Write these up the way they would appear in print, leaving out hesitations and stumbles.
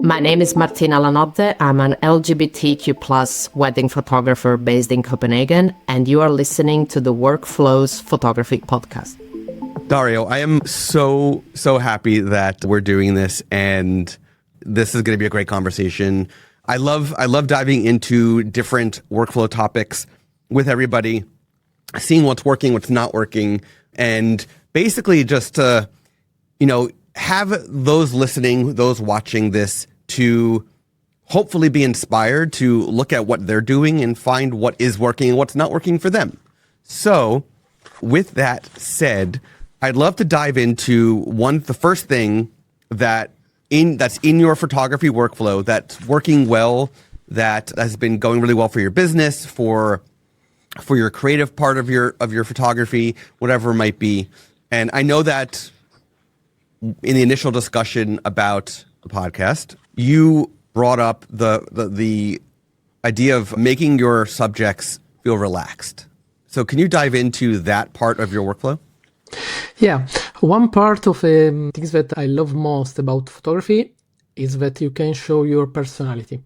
My name is Martina Lanotte. I'm an LGBTQ plus wedding photographer based in Copenhagen, and you are listening to the Workflows Photography Podcast. Dario, I am so happy that we're doing this, and this is going to be a great conversation. I love diving into different workflow topics with everybody, seeing what's working, what's not working, and basically just to, have those listening, those watching this to hopefully be inspired to look at what they're doing and find what is working and what's not working for them. So with that said, I'd love to dive into the first thing that's in your photography workflow that's working well, that has been going really well for your business, for your creative part of your photography, whatever it might be. And I know that in the initial discussion about the podcast, you brought up the idea of making your subjects feel relaxed. So can you dive into that part of your workflow? Yeah, one part of things that I love most about photography is that you can show your personality.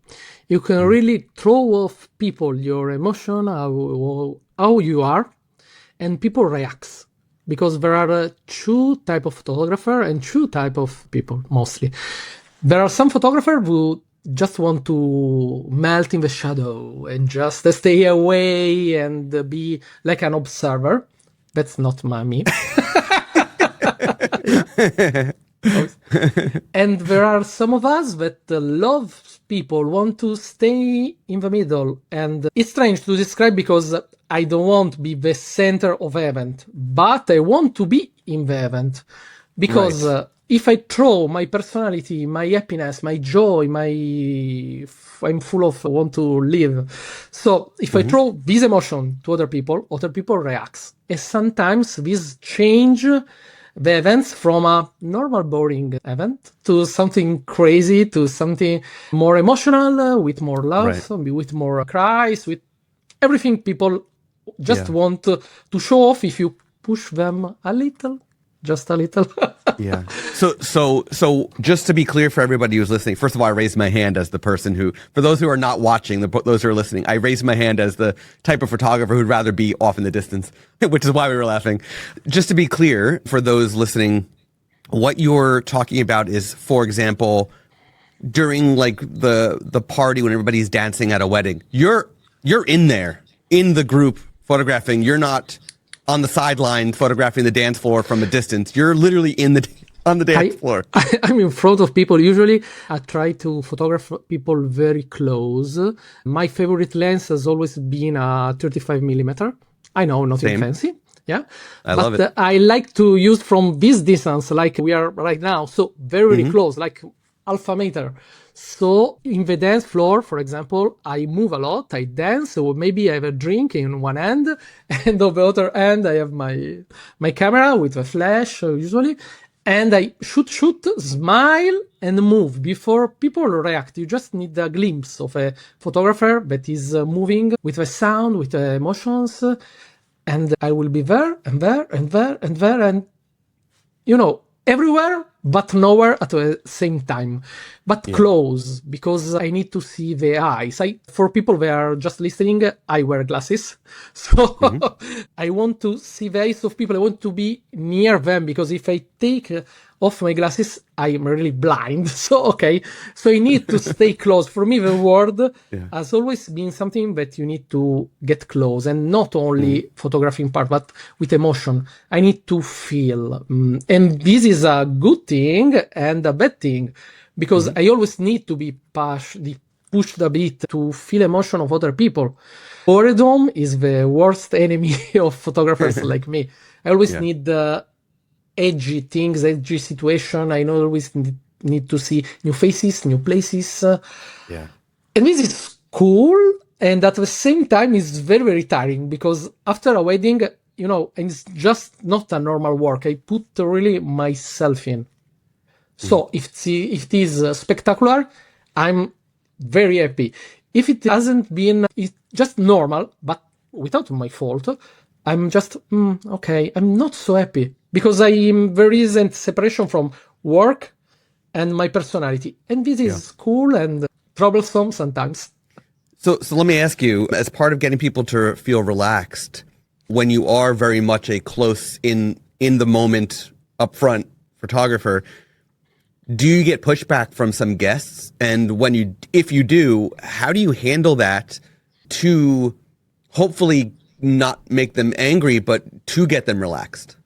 You can really throw off people your emotion, how you are, and people react. Because there are two types of photographer and two types of people, mostly. There are some photographers who just want to melt in the shadow and just stay away and be like an observer. That's not me. And there are some of us that love people, want to stay in the middle. And it's strange to describe because I don't want to be the center of the event, but I want to be in the event. Because if I throw my personality, my happiness, my joy, I'm full of want to live. So if I throw this emotion to other people react. And sometimes this change the events from a normal boring event to something crazy, to something more emotional, with more love, with more cries, with everything people just want to show off if you push them a little. Just a little. Yeah. So just to be clear for everybody who's listening, first of all, I raised my hand as the person who, for those who are not watching, those who are listening, I raised my hand as the type of photographer who'd rather be off in the distance, which is why we were laughing. Just to be clear for those listening, what you're talking about is, for example, during like the party when everybody's dancing at a wedding, you're in there, in the group photographing. You're not on the sideline photographing the dance floor from a distance. You're literally on the dance floor. I'm in front of people. Usually I try to photograph people very close. My favorite lens has always been a 35 millimeter. I know, nothing fancy. Yeah. I love it. I like to use from this distance, like we are right now. So very close, like alpha meter. So in the dance floor, for example, I move a lot, I dance, or maybe I have a drink in one hand, and on the other hand, I have my camera with a flash, usually, and I shoot, smile, and move before people react. You just need a glimpse of a photographer that is moving with the sound, with the emotions, and I will be there, and there, and there, and there, and, everywhere, but nowhere at the same time, but close, because I need to see the eyes. For people that are just listening, I wear glasses. So I want to see the eyes of people. I want to be near them, because if I take off my glasses, I'm really blind. So I need to stay close. For me, the world has always been something that you need to get close, and not only photographing part, but with emotion. I need to feel. And this is a good thing and a bad thing, because I always need to be pushed a bit to feel emotion of other people. Boredom is the worst enemy of photographers like me. I always need edgy things, edgy situation. I always need to see new faces, new places. And this is cool. And at the same time, it's very, very tiring, because after a wedding, and it's just not a normal work. I put really myself in. So if it is spectacular, I'm very happy. If it hasn't been, it's just normal, but without my fault, I'm just, I'm not so happy, because there isn't separation from work and my personality. And this is cool and troublesome sometimes. So let me ask you, as part of getting people to feel relaxed, when you are very much a close in the moment upfront photographer, do you get pushback from some guests? And if you do, how do you handle that to hopefully not make them angry, but to get them relaxed?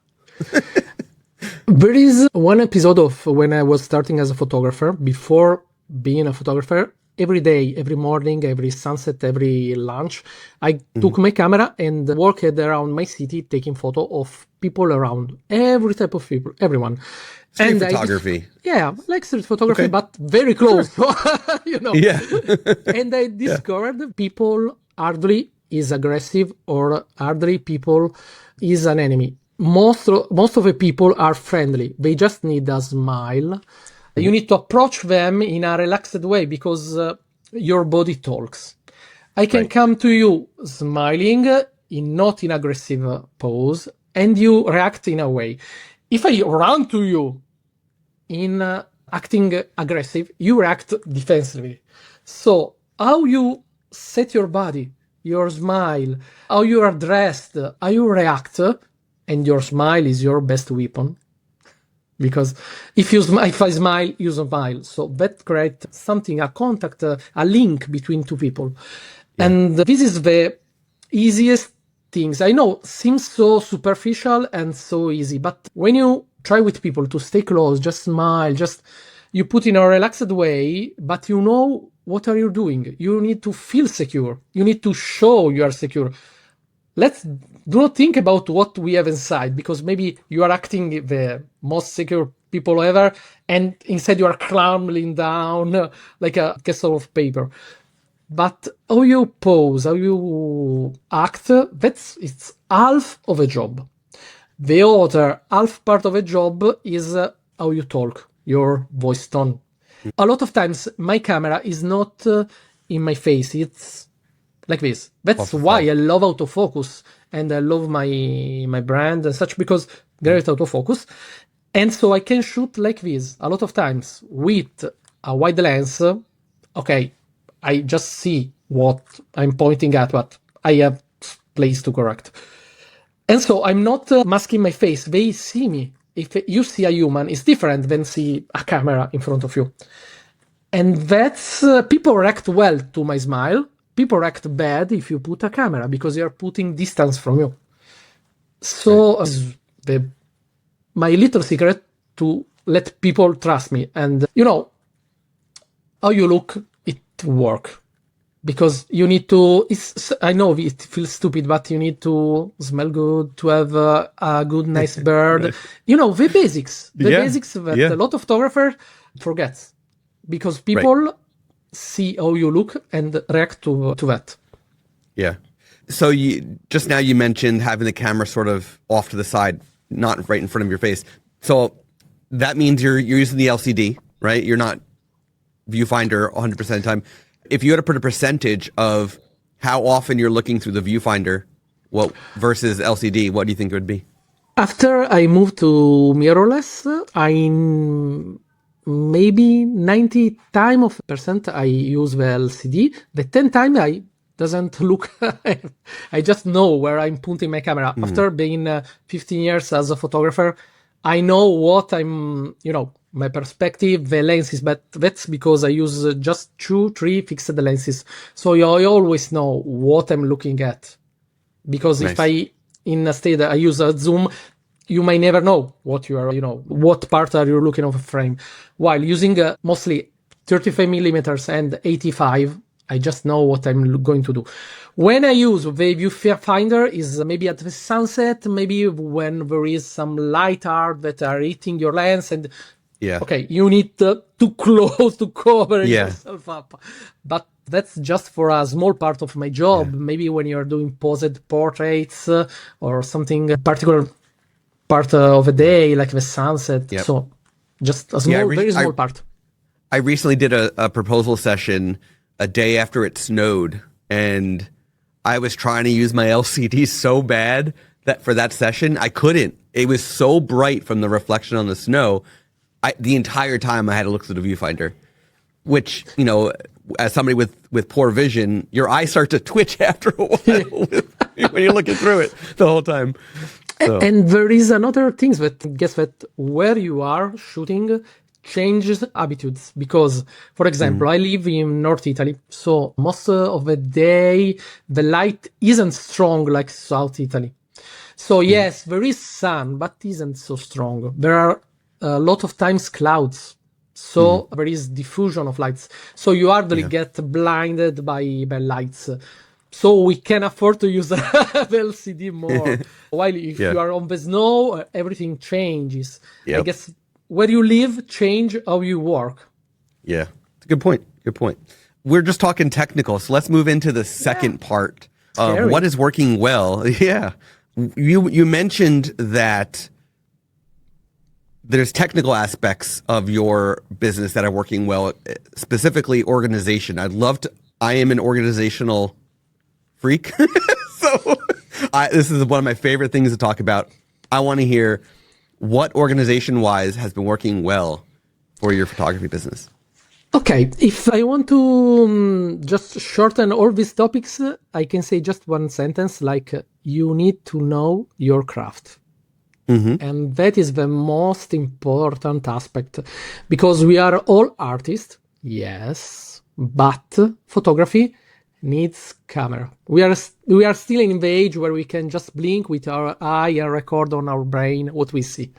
There is one episode of when I was starting as a photographer. Before being a photographer, every day, every morning, every sunset, every lunch, I took my camera and walked around my city taking photo of people around, every type of people, everyone. Street photography. Like street photography, but very close. Yeah. And I discovered people hardly is aggressive or hardly people is an enemy. Most of the people are friendly. They just need a smile. You need to approach them in a relaxed way because your body talks. I can come to you smiling, not in aggressive pose, and you react in a way. If I run to you in acting aggressive, you react defensively. So how you set your body, your smile, how you are dressed, how you react, and your smile is your best weapon. Because if I smile, you smile. So that creates something, a contact, a link between two people. Yeah. And this is the easiest things. I know, seems so superficial and so easy, but when you try with people to stay close, just smile, you put in a relaxed way, but you know what are you doing. You need to feel secure. You need to show you are secure. Let's do not think about what we have inside, because maybe you are acting the most secure people ever, and instead you are crumbling down like a castle of paper. But how you pose, how you act, it's half of a job. The other half part of a job is how you talk, your voice tone. A lot of times my camera is not in my face, it's like this. That's why I love autofocus and I love my brand and such, because there is autofocus. And so I can shoot like this a lot of times with a wide lens. Okay, I just see what I'm pointing at, but I have place to correct. And so I'm not masking my face. They see me. If you see a human, it's different than see a camera in front of you. And that's, people react well to my smile. People react bad if you put a camera, because you're putting distance from you. So my little secret to let people trust me. And how you look, it work. Because you need to, I know it feels stupid, but you need to smell good, to have a good, nice bird. The basics. The basics that a lot of photographers forget. Because people see how you look and react to that. Yeah. So just now you mentioned having the camera sort of off to the side, not right in front of your face. So that means you're using the LCD, right? You're not viewfinder 100% of the time. If you had to put a percentage of how often you're looking through the viewfinder, versus LCD, what do you think it would be? After I moved to mirrorless, maybe 90% I use the LCD. The 10 time I doesn't look. I just know where I'm pointing my camera. After being 15 years as a photographer, I know what I'm, my perspective, the lenses, but that's because I use just 2-3 fixed lenses. So I always know what I'm looking at. Because if instead I use a zoom, you may never know what you are, what part are you looking of a frame. While using mostly 35 millimeters and 85, I just know what I'm going to do. When I use the viewfinder is maybe at the sunset, maybe when there is some light art that are hitting your lens, and okay, you need to close to cover yourself up. But that's just for a small part of my job. Maybe when you're doing posed portraits or something particular part of a day, like the sunset. So just a small, very small part. I recently did a proposal session a day after it snowed, and I was trying to use my LCD so bad that for that session, I couldn't. It was so bright from the reflection on the snow. the entire time I had to look through the viewfinder, which, as somebody with poor vision, your eyes start to twitch after a while when you're looking through it the whole time. So. And there is another thing that guess that where you are shooting changes habitudes, because, for example, I live in North Italy, so most of the day the light isn't strong like South Italy. So yes, there is sun, but isn't so strong. There are a lot of times clouds, so there is diffusion of lights. So you hardly get blinded by lights. So we can afford to use the LCD more. While if you are on the snow, everything changes. I guess where you live change how you work. Yeah, good point. Good point. We're just talking technical, so let's move into the second part of what is working well. Yeah. You mentioned that there's technical aspects of your business that are working well, specifically organization. I am an organizational freak. So this is one of my favorite things to talk about. I want to hear what organization-wise has been working well for your photography business. Okay, if I want to just shorten all these topics, I can say just one sentence like, you need to know your craft. And that is the most important aspect, because we are all artists, yes, but photography needs camera. We are still in the age where we can just blink with our eye and record on our brain what we see.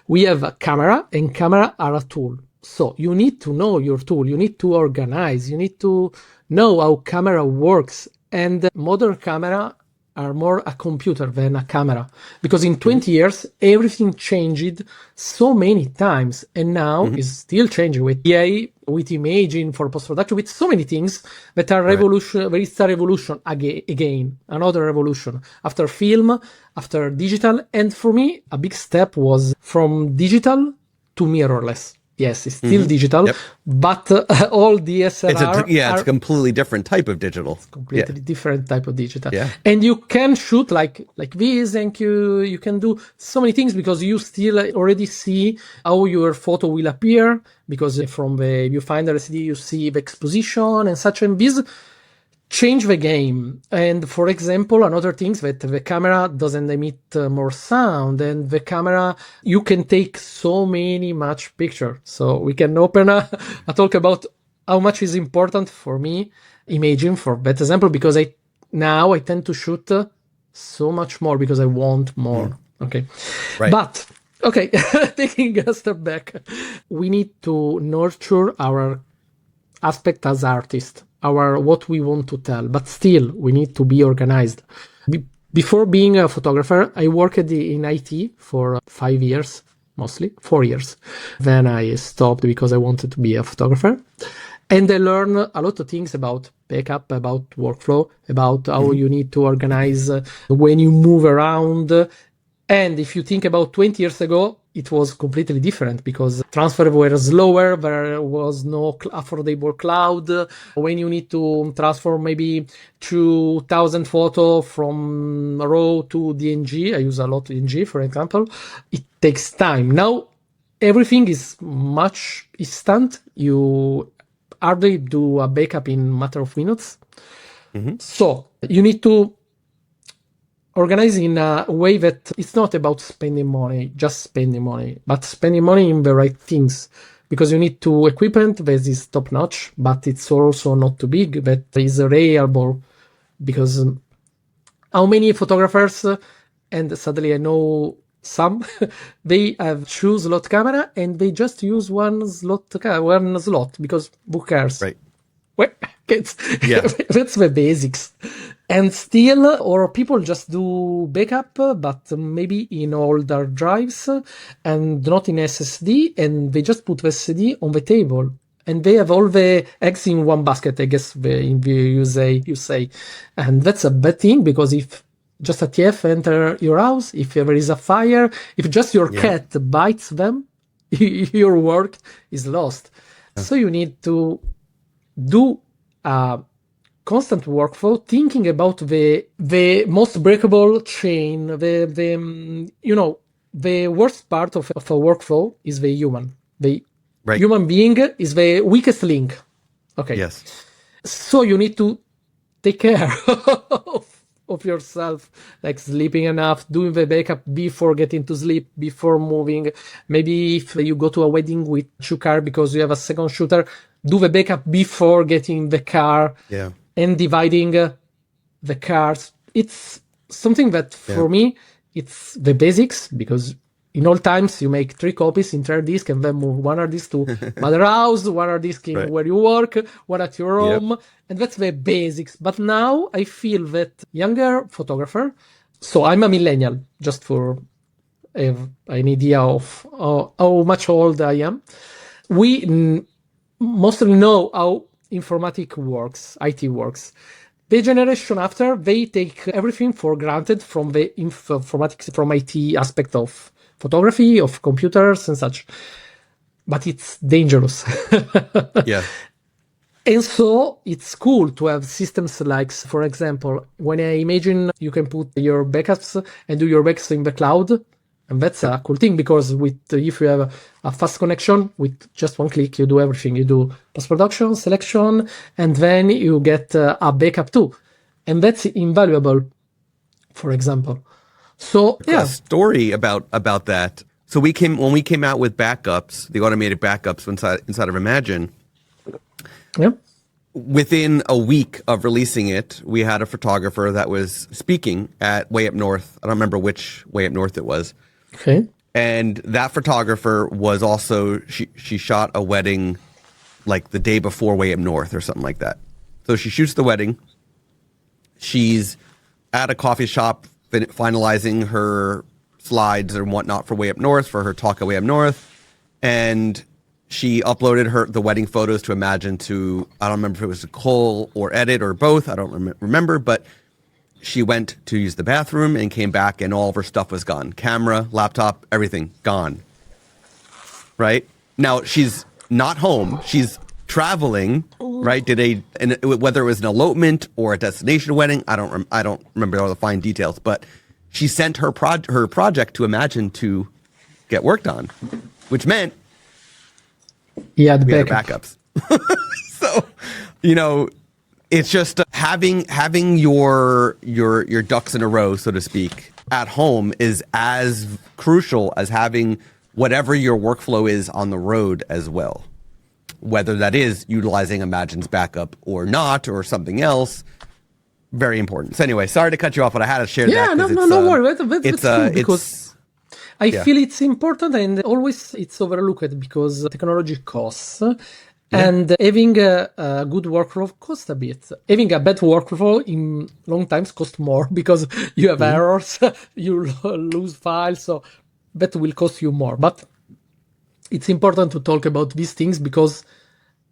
We have a camera, and camera are a tool. So you need to know your tool. You need to organize. You need to know how camera works. And modern camera are more a computer than a camera, because in 20 years everything changed so many times, and now is still changing with AI, with imaging for post-production, with so many things that are revolution. There is a revolution again, another revolution after film, after digital. And for me, a big step was from digital to mirrorless. Yes, it's still digital, but all DSLR it's a completely different type of digital. Completely different type of digital. Yeah. And you can shoot like this, and you can do so many things, because you still already see how your photo will appear, because from the viewfinder LCD you see the exposition and such, and this change the game. And for example, another thing that the camera doesn't emit more sound, and the camera, you can take so many much picture. So we can open a talk about how much is important for me imaging, for that example, because I tend to shoot so much more because I want more. Okay. Right. But okay, taking a step back, we need to nurture our aspect as artists, what we want to tell, but still we need to be organized. Before being a photographer, I worked in IT for 5 years, mostly 4 years. Then I stopped because I wanted to be a photographer, and I learned a lot of things about backup, about workflow, about how you need to organize when you move around. And if you think about 20 years ago, it was completely different, because transfer were slower. There was no affordable cloud. When you need to transfer maybe 2,000 photo from RAW to DNG, I use a lot DNG, for example, it takes time. Now, everything is much instant. You hardly do a backup in a matter of minutes. So you need to organize in a way that it's not about spending money, just spending money, but spending money in the right things, because you need to equipment that is top notch, but it's also not too big, that is reliable. Because how many photographers, and sadly I know some, they have choose slot camera and they just use one slot, because who cares? Right. Well, that's the basics. And still, or people just do backup, but maybe in older drives and not in SSD, and they just put the SSD on the table, and they have all the eggs in one basket, I guess in the you say. And that's a bad thing, because if just a TF enter your house, if there is a fire, if just your cat bites them, your work is lost. So you need to do a constant workflow, thinking about the most breakable chain. The worst part of a workflow is the human. The Right. human being is the weakest link. Okay. Yes. So you need to take care of yourself, like sleeping enough, doing the backup before getting to sleep, before moving. Maybe if you go to a wedding with 2 cars because you have a second shooter, do the backup before getting in the car Yeah. and dividing the cars. It's something that for me, it's the basics, because in all times you make 3 copies in hard disk and then move one hard disk to mother house, one hard disk in Right. where you work, one at your Yep. home, and that's the basics. But now I feel that younger photographer, so I'm a millennial, just for have an idea of how much old I am. We mostly know how informatic works, IT works. The generation after, they take everything for granted from the informatics, from IT aspect of photography, of computers and such. But it's dangerous. Yeah. And so it's cool to have systems like, for example, when I imagine you can put your backups and do your backups in the cloud. And that's a cool thing, because if you have a fast connection, with just one click, you do everything. You do post-production, selection, and then you get a backup too. And that's invaluable, for example. So, A story about that. So when we came out with backups, the automated backups inside of Imagine, yeah. within a week of releasing it, we had a photographer that was speaking at Way Up North. I don't remember which Way Up North it was. Okay. And that photographer was also, she shot a wedding like the day before Way Up North or something like that. So she shoots the wedding. She's at a coffee shop finalizing her slides and whatnot for Way Up North, for her talk at Way Up North. And she uploaded the wedding photos to Imagine to, I don't remember if it was a Cull or Edit or both. I don't remember, but she went to use the bathroom and came back and all of her stuff was gone. Camera, laptop, everything gone. Right? Now she's not home. She's traveling, right? Whether it was an elopement or a destination wedding, I don't remember all the fine details, but she sent her project to Imagine to get worked on, which meant we had backups. So, it's just having your ducks in a row, so to speak, at home is as crucial as having whatever your workflow is on the road as well. Whether that is utilizing Imagine's backup or not, or something else, very important. So anyway, sorry to cut you off, but I had to share that. Yeah, no worry. That's cool, because I feel it's important, and always it's overlooked because technology costs. And having a good workflow costs a bit. Having a bad workflow in long times costs more, because you have errors, you lose files, so that will cost you more. But it's important to talk about these things, because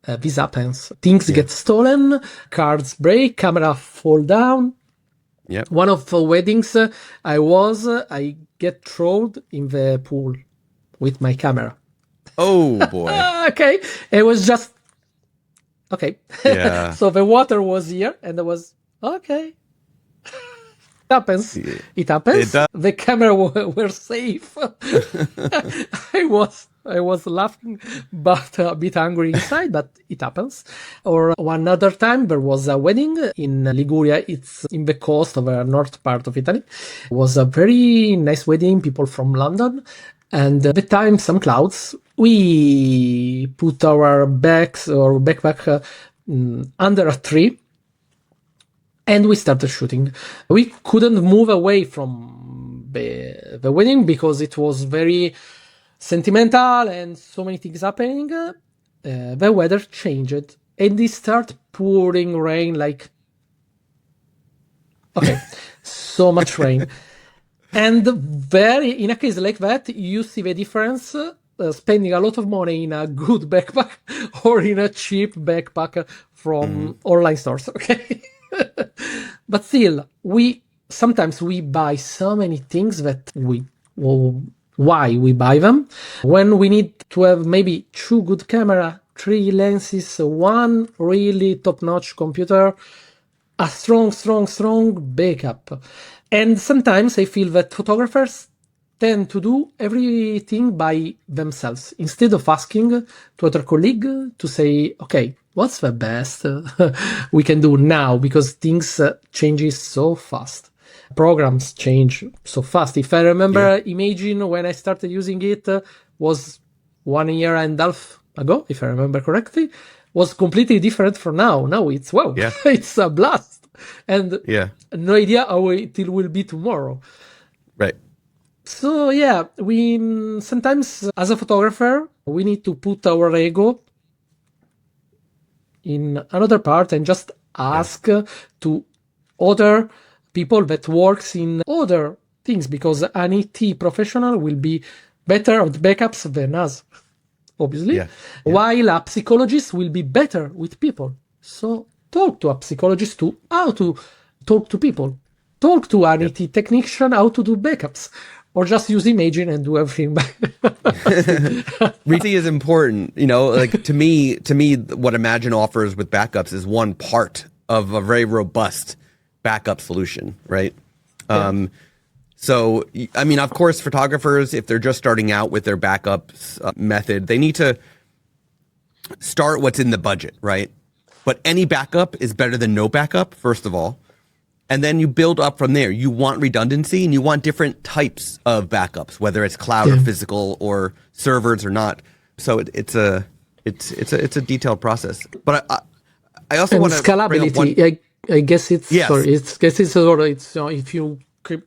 this happens. Things get stolen, cards break, camera fall down. Yep. One of the weddings I get thrown in the pool with my camera. Oh boy. Okay. It was just okay. Yeah. So the water was here and I was okay. It happens. It happens. The camera were safe. I was laughing, but a bit angry inside, but it happens. Or one other time, there was a wedding in Liguria. It's in the coast of the north part of Italy. It was a very nice wedding, people from London. And at the time, some clouds, we put our bags or backpack under a tree. And we started shooting. We couldn't move away from the wedding because it was very sentimental and so many things happening. The weather changed and it started pouring rain like... Okay, so much rain. And in a case like that, you see the difference spending a lot of money in a good backpack or in a cheap backpack from online stores, okay? But still, sometimes we buy so many things that why we buy them? When we need to have maybe 2 good camera, 3 lenses, 1 really top-notch computer, a strong backup. And sometimes I feel that photographers tend to do everything by themselves instead of asking to other colleague to say, okay, what's the best we can do now, because things changes so fast. Programs change so fast. If I remember, Imagine, when I started using it, was 1 year and a half ago, if I remember correctly, was completely different from now. Now it's, wow, it's a blast. And no idea how it will be tomorrow. Right. So yeah, we sometimes, as a photographer, we need to put our ego in another part and just ask to other people that works in other things, because an IT professional will be better at backups than us, obviously, while a psychologist will be better with people. So talk to a psychologist to how to talk to people. Talk to an IT technician how to do backups, or just use Imagine and do everything. Really is important, like to me, what Imagine offers with backups is one part of a very robust backup solution, right? So, I mean, of course, photographers, if they're just starting out with their backups method, they need to start what's in the budget, right? But any backup is better than no backup, first of all. And then you build up from there. You want redundancy, and you want different types of backups, whether it's cloud or physical or servers or not. So it's a detailed process. But I also want to scalability. I guess it's if you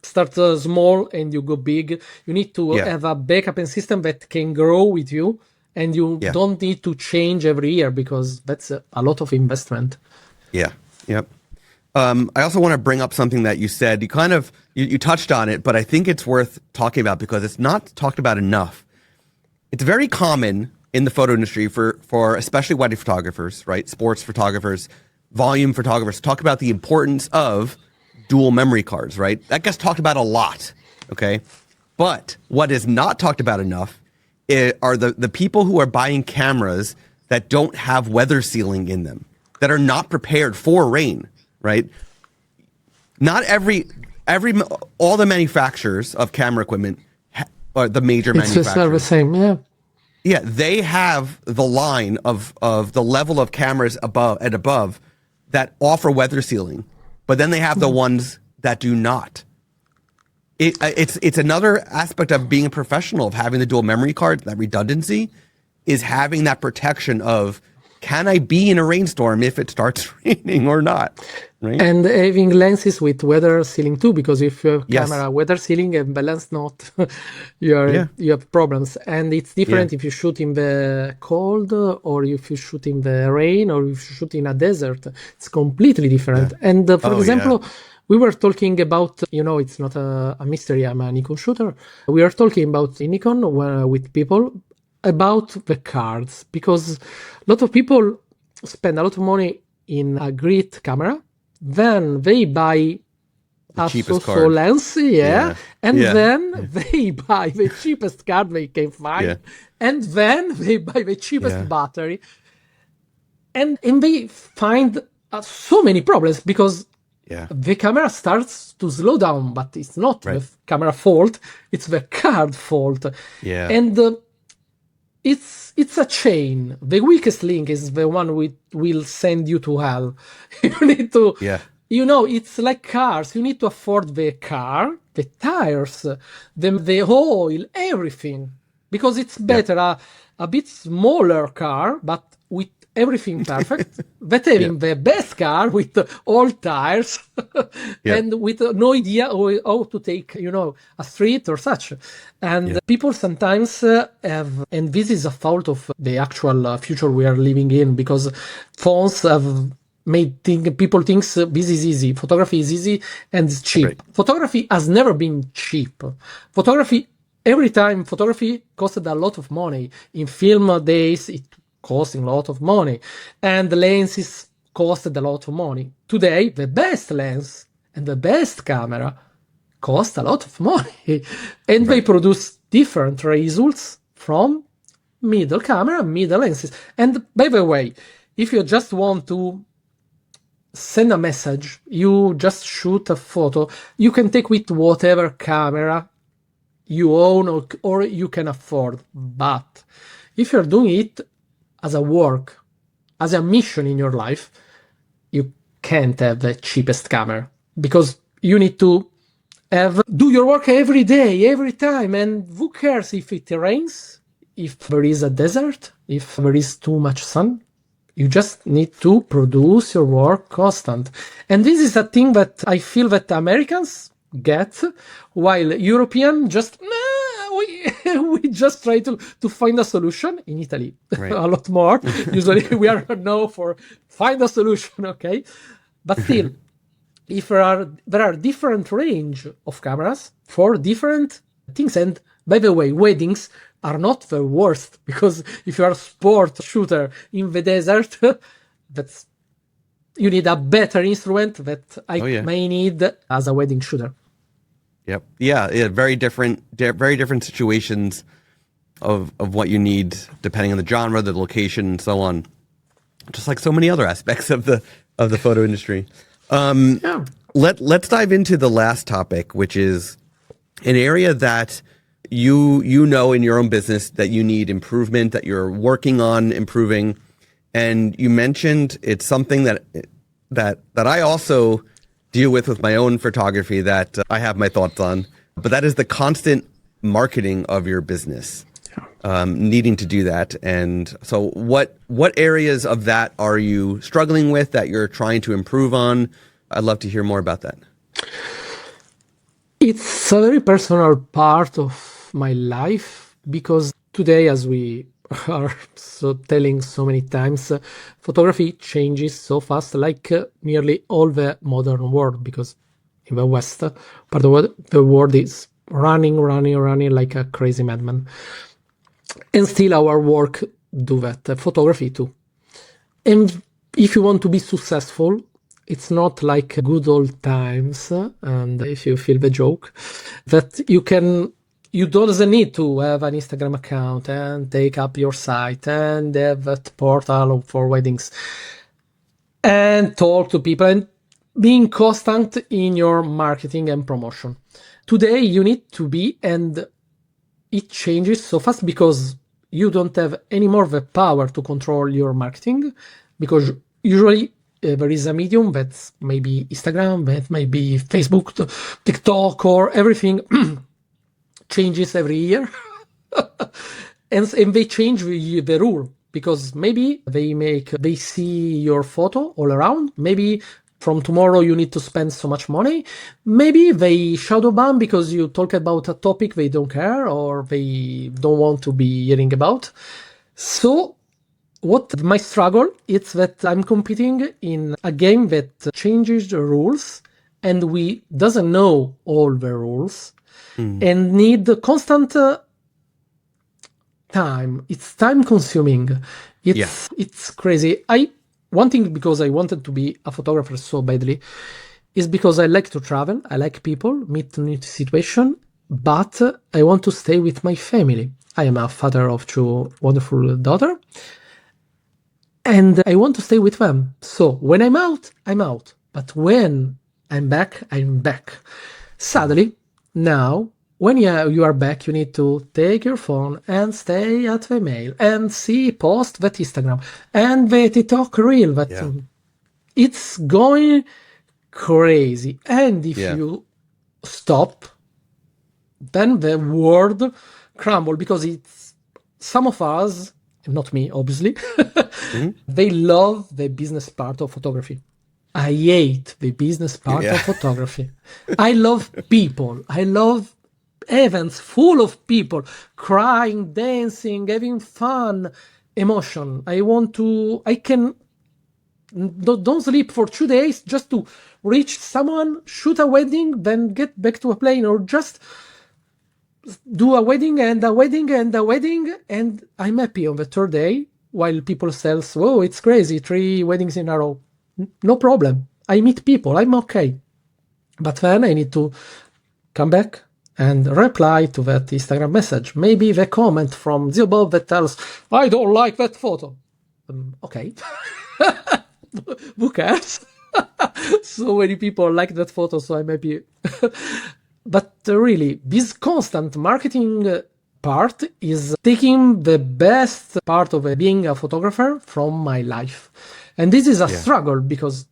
start small and you go big, you need to have a backup and system that can grow with you, and you don't need to change every year, because that's a lot of investment. Yeah. Yep. I also want to bring up something that you said. You kind of you touched on it, but I think it's worth talking about because it's not talked about enough. It's very common in the photo industry for especially wedding photographers, right? Sports photographers, volume photographers, to talk about the importance of dual memory cards, right? That gets talked about a lot, okay? But what is not talked about enough are the people who are buying cameras that don't have weather sealing in them, that are not prepared for rain. Right? Not all the manufacturers of camera equipment, or the major manufacturers, it's not the same, yeah, they have the line of the level of cameras above that offer weather sealing, but then they have the ones that do not. It's another aspect of being a professional, of having the dual memory card. That redundancy is having that protection of, can I be in a rainstorm if it starts raining or not? Right? And having lenses with weather sealing too, because if you have camera weather sealing and the lens not, you have problems. And it's different if you shoot in the cold, or if you shoot in the rain, or if you shoot in a desert. It's completely different. And for example, we were talking about, it's not a mystery, I'm a Nikon shooter. We are talking about Nikon with people about the cards, because a lot of people spend a lot of money in a great camera, then they buy a so-so lens, and then they buy the cheapest card they can find, and then they buy the cheapest battery, and they find so many problems, because the camera starts to slow down, but it's not the camera fault, it's the card fault. And it's a chain. The weakest link is the one will send you to hell. You need to, it's like cars. You need to afford the car, the tires, the oil, everything. Because it's better a bit smaller car, but with everything perfect, but having the best car with all tires and with no idea how to take, a street or such. And people sometimes have, and this is a fault of the actual future we are living in, because phones have made people think this is easy. Photography is easy and it's cheap. Right. Photography has never been cheap. Every time photography costed a lot of money. In film days, it costing a lot of money, and the lenses costed a lot of money. Today, the best lens and the best camera cost a lot of money, and they produce different results from middle camera, middle lenses. And by the way, if you just want to send a message, you just shoot a photo, you can take with whatever camera you own or you can afford. But if you're doing it as a work, as a mission in your life, you can't have the cheapest camera because you need to do your work every day, every time. And who cares if it rains, if there is a desert, if there is too much sun? You just need to produce your work constant. And this is a thing that I feel that Americans get, while European just, we just try to find a solution. In Italy, Right. a lot more. Usually we are known for find a solution, okay? But still, if there are different range of cameras for different things. And by the way, weddings are not the worst, because if you are a sport shooter in the desert, that's you need a better instrument that I may need as a wedding shooter. Yep. Yeah. Very different situations of what you need depending on the genre, the location, and so on. Just like so many other aspects of the photo industry. Let's dive into the last topic, which is an area that you know in your own business that you need improvement, that you're working on improving. And you mentioned it's something that I also deal with my own photography that I have my thoughts on, but that is the constant marketing of your business, needing to do that. And so what areas of that are you struggling with that you're trying to improve on? I'd love to hear more about that. It's a very personal part of my life, because today, as we are telling so many times, photography changes so fast, like nearly all the modern world, because in the West, part of the world is running like a crazy madman. And still our work do that, photography too. And if you want to be successful, it's not like good old times, and if you feel the joke, that you don't need to have an Instagram account and take up your site and have that portal for weddings and talk to people and being constant in your marketing and promotion. Today you need to be, and it changes so fast because you don't have anymore the power to control your marketing, because usually there is a medium that's maybe Instagram, that may be Facebook, TikTok, or everything changes every year. and they change the rule, because maybe they see your photo all around. Maybe from tomorrow you need to spend so much money. Maybe they shadow ban because you talk about a topic they don't care or they don't want to be hearing about. So what my struggle is that I'm competing in a game that changes the rules, and we doesn't know all the rules and need constant time. It's time consuming. It's crazy. One thing, because I wanted to be a photographer so badly, is because I like to travel. I like people, meet new situation, but I want to stay with my family. I am a father of two wonderful daughters, and I want to stay with them. So when I'm out, I'm out. But when I'm back, I'm back. Sadly, now, when you are back, you need to take your phone and stay at the mail and post that Instagram and the TikTok reel. It's going crazy. And if you stop, then the world crumble, because it's some of us, not me, obviously, they love the business part of photography. I hate the business part of photography. I love people. I love events full of people crying, dancing, having fun, emotion. I can don't sleep for 2 days just to reach someone, shoot a wedding, then get back to a plane, or just do a wedding and a wedding and a wedding, and I'm happy on the third day, while people say, "Whoa, it's crazy, 3 weddings in a row." No problem. I meet people. I'm okay. But then I need to come back and reply to that Instagram message. Maybe the comment from the above that tells, "I don't like that photo." Okay. Who cares? So many people like that photo, so I'm happy. But really, this constant marketing part is taking the best part of being a photographer from my life. And this is a struggle because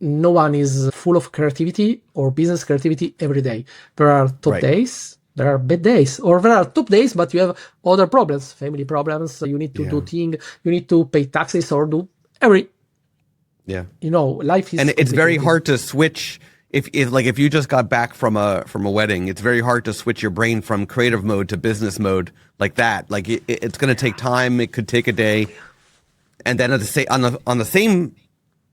no one is full of creativity or business creativity every day. There are top days, there are bad days, or there are top days, but you have other problems, family problems. You need to do things, you need to pay taxes or do every. Yeah. Life is. And it's very hard to switch. If you just got back from a wedding, it's very hard to switch your brain from creative mode to business mode like that. Like it's going to take time. It could take a day. And then on the same,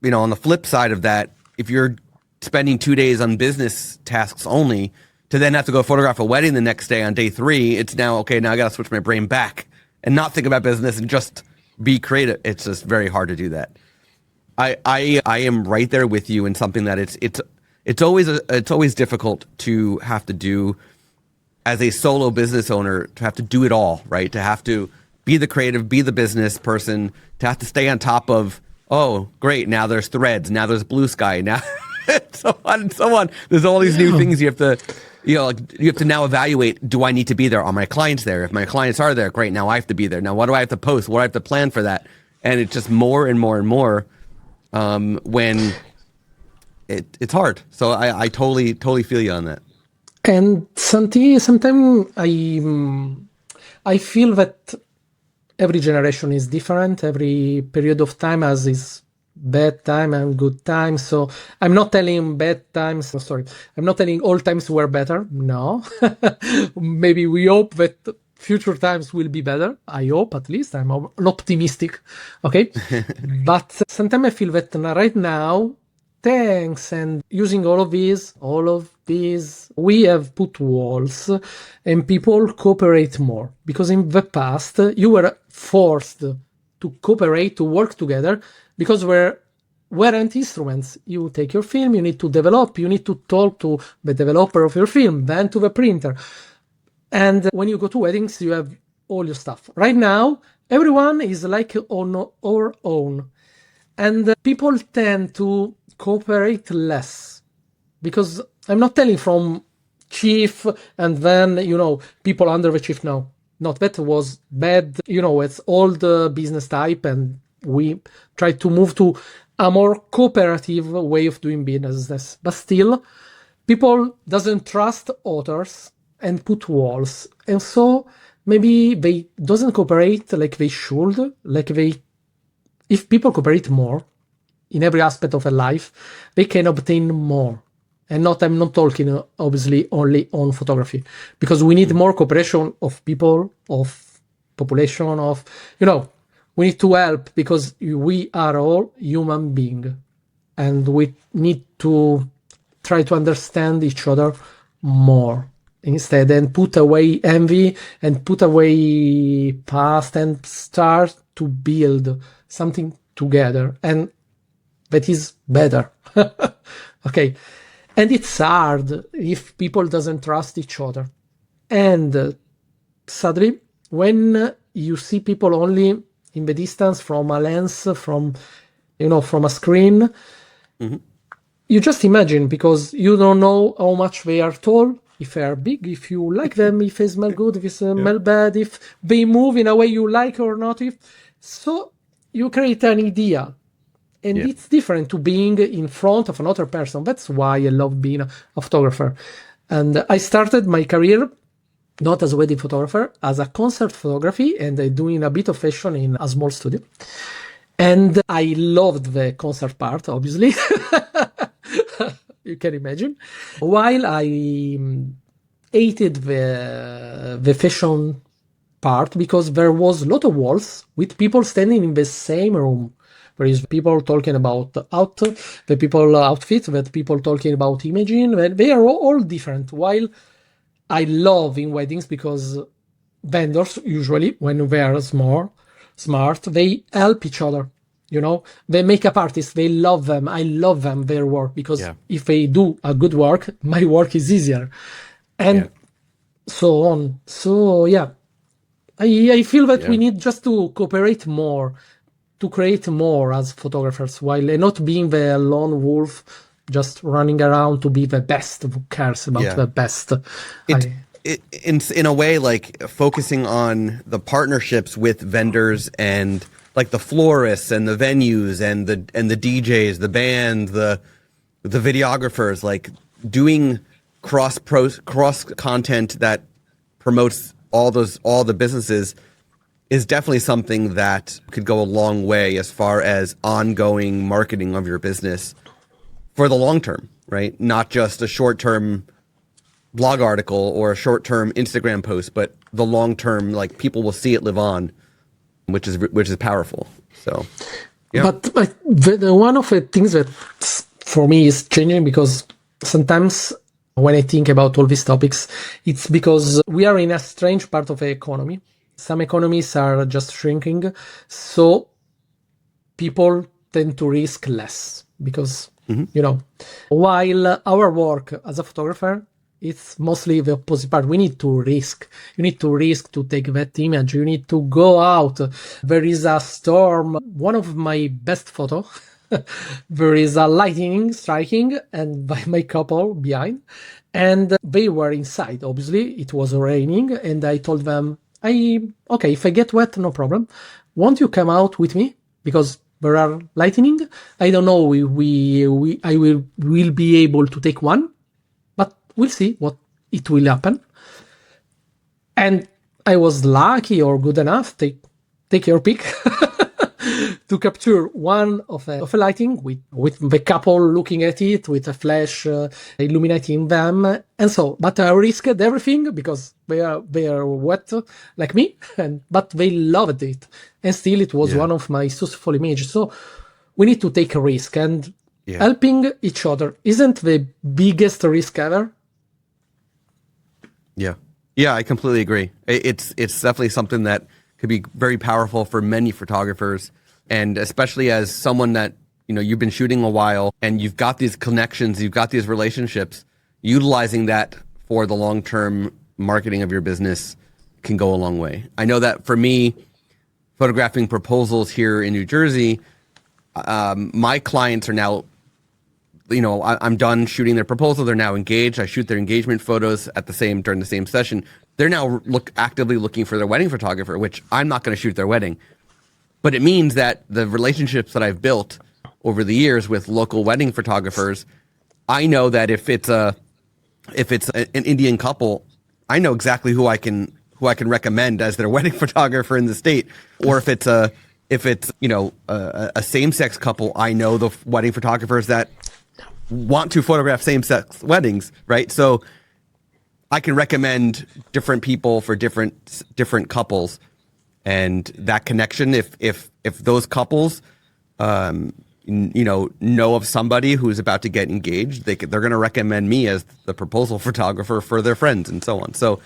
on the flip side of that, if you're spending 2 days on business tasks only, to then have to go photograph a wedding the next day on day 3, it's now, okay, now I got to switch my brain back and not think about business and just be creative. It's just very hard to do that. I am right there with you in something that it's always difficult to have to do as a solo business owner, to have to do it all, right? To have to be the creative, be the business person, to have to stay on top of, oh, great, now there's Threads, now there's Blue Sky, now so on and so on. There's all these new things you have to, you have to now evaluate, do I need to be there? Are my clients there? If my clients are there, great, now I have to be there. Now what do I have to post? What do I have to plan for that? And it's just more and more and more when it's hard. So I totally feel you on that. And sometimes I feel that every generation is different. Every period of time has its bad time and good time. So I'm not telling bad times. Sorry, I'm not telling all times were better. No, maybe we hope that future times will be better. I hope, at least. I'm optimistic. Okay, but sometimes I feel that right now, thanks and using all of these, we have put walls and people cooperate more. Because in the past, you were forced to cooperate, to work together, because weren't instruments. You take your film, you need to develop, you need to talk to the developer of your film, then to the printer. And when you go to weddings, you have all your stuff. Right now, everyone is like on our own. And people tend to cooperate less, because I'm not telling from chief and then people under the chief. No, not that was bad. It's old business type, and we try to move to a more cooperative way of doing business. But still, people doesn't trust authors and put walls, and so maybe they doesn't cooperate like they should. If people cooperate more in every aspect of their life, they can obtain more. And I'm not talking, obviously, only on photography, because we need more cooperation of people, of population, we need to help, because we are all human beings. And we need to try to understand each other more instead, and put away envy and put away past and start to build something together. And that is better. Okay. And it's hard if people doesn't trust each other. And sadly, when you see people only in the distance from a lens, from a screen, you just imagine, because you don't know how much they are tall, if they are big, if you like them, if they smell good, if they smell bad, if they move in a way you like or not. So you create an idea. And it's different to being in front of another person. That's why I love being a photographer. And I started my career not as a wedding photographer, as a concert photography, and doing a bit of fashion in a small studio. And I loved the concert part, obviously. You can imagine. While I hated the fashion part, because there was a lot of walls with people standing in the same room. There is people talking about the people outfits, that people talking about imaging. They are all different. While I love in weddings, because vendors usually, when they are smart, they help each other. The makeup artists, they love them. I love them, their work, because if they do a good work, my work is easier, and so on. So I feel that we need just to cooperate more, to create more as photographers, while not being the lone wolf just running around to be the best. Who cares about the best? In a way, like focusing on the partnerships with vendors and like the florists and the venues and the DJs, the band, the videographers, like doing cross content that promotes all the businesses is definitely something that could go a long way as far as ongoing marketing of your business for the long term, right? Not just a short term blog article or a short term Instagram post, but the long term, like people will see it live on, which is powerful. So, yeah. But one of the things that for me is changing, because sometimes when I think about all these topics, it's because we are in a strange part of the economy. Some economies are just shrinking, so people tend to risk less because, while our work as a photographer, it's mostly the opposite part. We need to risk. You need to risk to take that image. You need to go out. There is a storm. One of my best photo, there is a lightning striking and by my couple behind, and they were inside. Obviously, it was raining, and I told them, okay, if I get wet, no problem. Won't you come out with me? Because there are lightning. I don't know. I will be able to take one, but we'll see what it will happen. And I was lucky or good enough. Take your pick. To capture one of a lighting with the couple looking at it with a flash illuminating them, and so. But I risked everything because they are wet like me, but they loved it, and still it was one of my successful images. So we need to take a risk, and helping each other isn't the biggest risk ever. Yeah, I completely agree. It's definitely something that could be very powerful for many photographers. And especially as someone that, you've been shooting a while and you've got these connections, you've got these relationships, utilizing that for the long-term marketing of your business can go a long way. I know that for me, photographing proposals here in New Jersey, my clients are now, I'm done shooting their proposal. They're now engaged. I shoot their engagement photos during the same session. They're now actively looking for their wedding photographer, which I'm not going to shoot their wedding. But it means that the relationships that I've built over the years with local wedding photographers, I know that if it's an Indian couple, I know exactly who I can recommend as their wedding photographer in the state. Or if it's a same-sex couple, I know the wedding photographers that want to photograph same-sex weddings, right? So I can recommend different people for different couples. And that connection, if those couples, know of somebody who's about to get engaged, they're going to recommend me as the proposal photographer for their friends and so on. So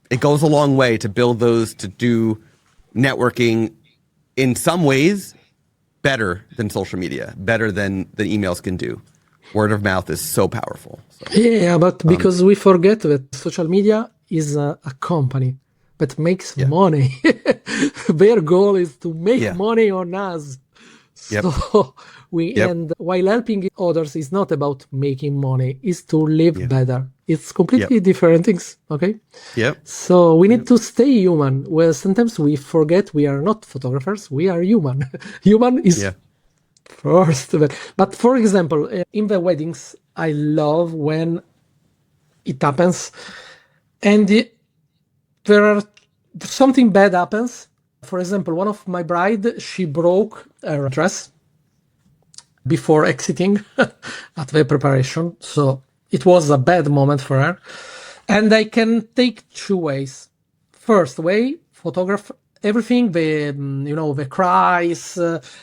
it goes a long way to build those, to do networking in some ways better than social media, better than emails can do. Word of mouth is so powerful. So, yeah, but because we forget that social media is a company that makes money. Their goal is to make money on us. So and while helping others is not about making money, it's to live better. It's completely different things. Okay. So we need to stay human. Well, sometimes we forget we are not photographers. We are human. Human is first. But for example, in the weddings, I love when it happens, and something bad happens. For example, one of my bride, she broke her dress before exiting at the preparation. So it was a bad moment for her. And I can take two ways. First way, photograph everything, the cries,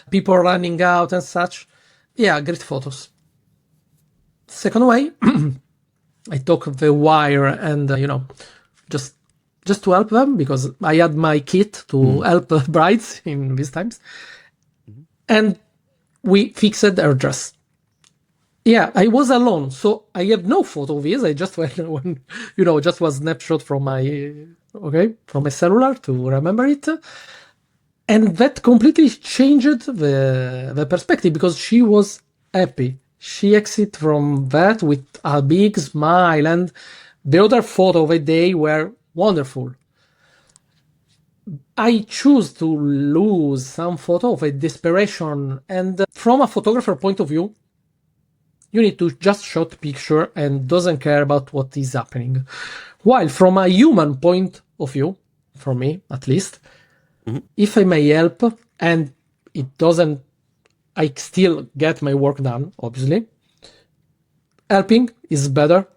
people running out and such. Yeah, great photos. Second way, I took the wire and, just to help them, because I had my kit to help brides in these times. And we fixed her dress. Yeah, I was alone, so I have no photo of this. I just just was snapshot from my cellular to remember it. And that completely changed the perspective, because she was happy. She exit from that with a big smile, and the other photo of a day were wonderful. I choose to lose some photo of a desperation, and from a photographer point of view, you need to just shot picture and doesn't care about what is happening. While from a human point of view, for me at least, if I may help and it doesn't, I still get my work done, obviously. Helping is better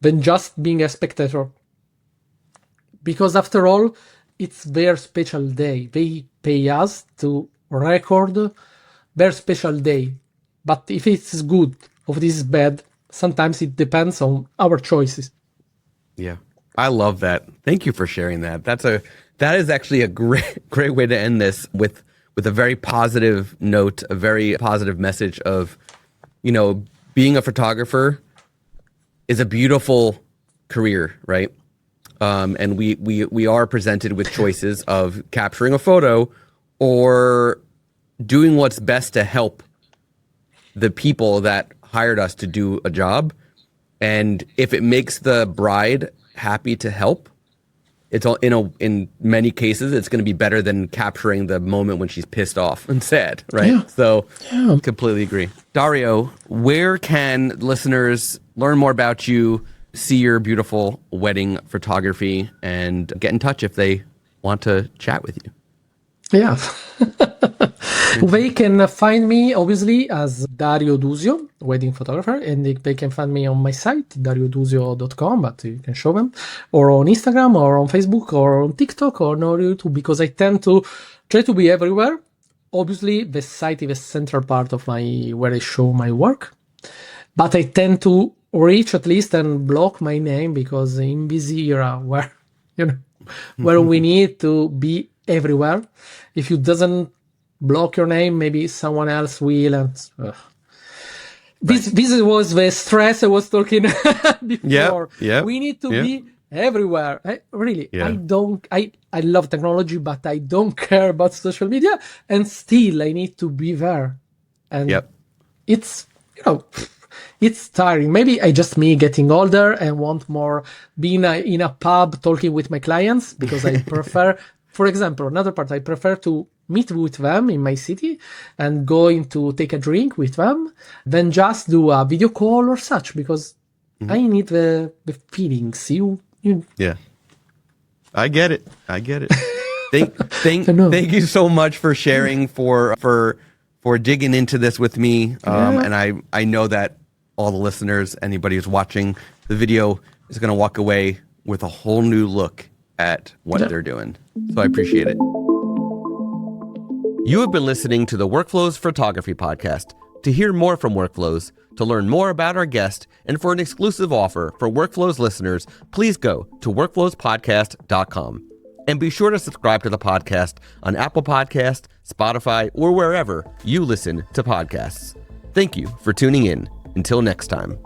than just being a spectator. Because after all, it's their special day. They pay us to record their special day. But if it's good or if it's bad, sometimes it depends on our choices. Yeah. I love that. Thank you for sharing that. That is actually a great way to end this with a very positive note, a very positive message of, being a photographer is a beautiful career, right? And we are presented with choices of capturing a photo or doing what's best to help the people that hired us to do a job. And if it makes the bride happy to help, it's all, in many cases, it's going to be better than capturing the moment when she's pissed off and sad, right? Yeah. So, completely agree. Dario, where can listeners learn more about you, see your beautiful wedding photography, and get in touch if they want to chat with you? Yeah. They can find me, obviously, as Dario Dusio, wedding photographer, and they can find me on my site, dariodusio.com, but you can show them, or on Instagram, or on Facebook, or on TikTok, or on YouTube, because I tend to try to be everywhere. Obviously, the site is the central part of where I show my work, but I tend to reach at least and block my name, because in this era where, where we need to be everywhere, if you doesn't block your name, maybe someone else will. And this was the stress I was talking before. Yeah. We need to be everywhere. I love technology, but I don't care about social media, and still I need to be there. And it's it's tiring. Maybe I just me getting older and want more being in a pub talking with my clients, because I prefer, for example, another part, I prefer to meet with them in my city and going to take a drink with them than just do a video call or such, because I need the feelings. Yeah. I get it. Thank you so much for sharing, for digging into this with me. And I know that all the listeners, anybody who's watching the video, is going to walk away with a whole new look at what they're doing. So I appreciate it. You have been listening to the Workflows Photography Podcast. To hear more from Workflows, to learn more about our guest, and for an exclusive offer for Workflows listeners, please go to workflowspodcast.com. And be sure to subscribe to the podcast on Apple Podcasts, Spotify, or wherever you listen to podcasts. Thank you for tuning in. Until next time.